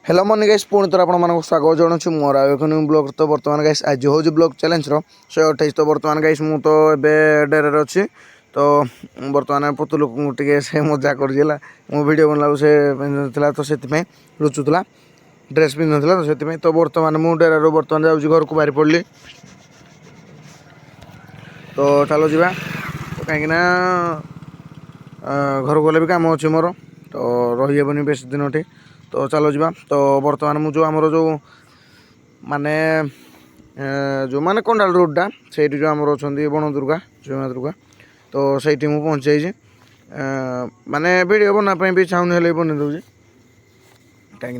hello money guys पुणी थर आपको स्वागत जनाऊँ मोर आउ ब्लॉग तो बर्तमान गाइस आज हूँ ब्लॉग चैलेंज 128 तो बर्तमान गाइस मु तो ए डेरे अच्छी तो बर्तमान पुतुल टे से मजा कर वीडियो बनला से पिंधुला तो से लुचुला ड्रेस पिंधुला तो से तो बर्तमान मु डेरे बर्तमान जाऊँगी घर को बाहरी पड़ी तो चलो जा तो कहीं घर को गले भी कम अच्छे मोर तो रहीबनी बेस दिन तो चलो जा तो बर्तमान मुझे आमर जो माने जो माने कंडाल रोडटा से जो आमर अच्छा बण दुर्गा जयमा दुर्गा तो सही मुझे पहुँच जाइए माने वीडियो बनापी भी चाहूनी हेल्ले बन दूसरी कहीं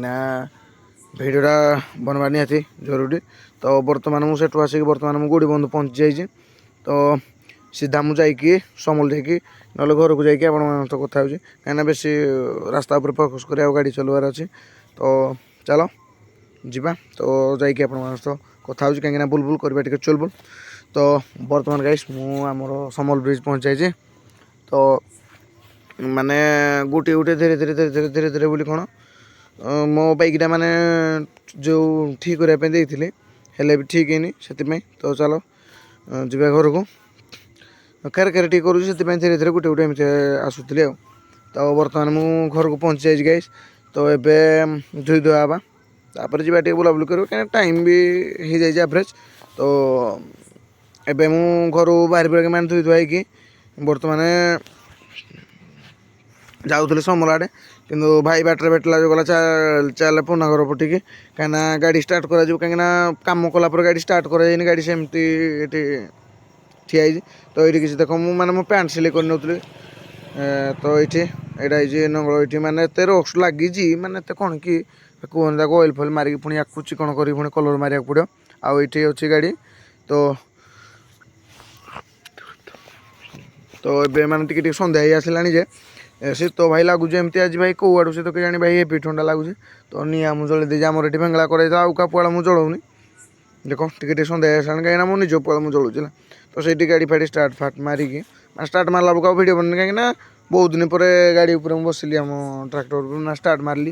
भिडटा बनवा निहाती जरूरी तो बर्तमान मुझे आसिक बर्तमान मुझे गोड़ी बंधु पहुँची जाइए तो सीधा मुझे समल जा घर को जाकि आप कथा हो कहीं बेस रास्ता उपर फोकस कर गाड़ी चलवार अच्छे तो चलो जीवा तो जाकि आप कथा हो कहीं बुलबुल करवा टे चुलबुल तो बर्तमान गाइस मुझर समल ब्रिज पहुँच जाइए तो माने गोटे गोटे धीरे धीरे धीरे धीरे धीरे धीरे बोली कौन मो बाइकटा माने जो ठीक करने हेल्ले भी ठीक है से तो चलो जीवा घर को खेर खेर ठीक करूँ से धीरे धीरे गोटे गोटे एमती आसूली तो बर्तमान मु घर को पहुँची जाइए गाइस तो एवं धुई धुआ हाँ तापर जी बुलाबुली कर कहीं टाइम भी हो जाए एवरेज तो एवं मु घर बाहर पड़े मैंने धुई धुआ कि बर्तमान जाऊँ समल आड़े कि भाई बाटर भेटला जो गला चल पुना घर पटिकी कहीं गाड़ी स्टार्ट कर कहीं कम कलापर गाड़ी स्टार्ट कर गाड़ी सेमती ठिया तो ये किसी देख मुझे पैंट सिलाई कर नौली तो ये यहाँ नंगल ये मैंने एत रोक्स लगी मैंने कौन कि कहते ऑयल फॉल मारिक पुणी आपको चिकन कर कलर मारे पड़ो आउ ये अच्छी गाड़ी तो ये मैंने सन्ध्या ही आसला शीत तो भाई लगुच एमती आज भाई कौ आड़ू से तो जानी भाई हेवी ठंडा लगुच तो निआ मुझे जल्दी दे आमर ये बेंगला कर आउ का पुआल मुझे जलाऊनी देख टे सन्ध्या आसला कहीं मो निज पुआल मुझे जलाऊला तो सही गाड़ी फाड़ी स्टार्ट फाट मारिकी स्टार्ट मारला बेलू भिडियो बन कहीं बहुत दिन पर गाड़ी उपर बसिली आम ट्राक्टर स्टार्ट मारली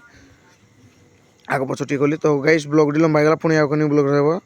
आग पछ ठीक कली तो गाइस ब्लॉग लंबा गला पुणी आगे ब्लॉग रहा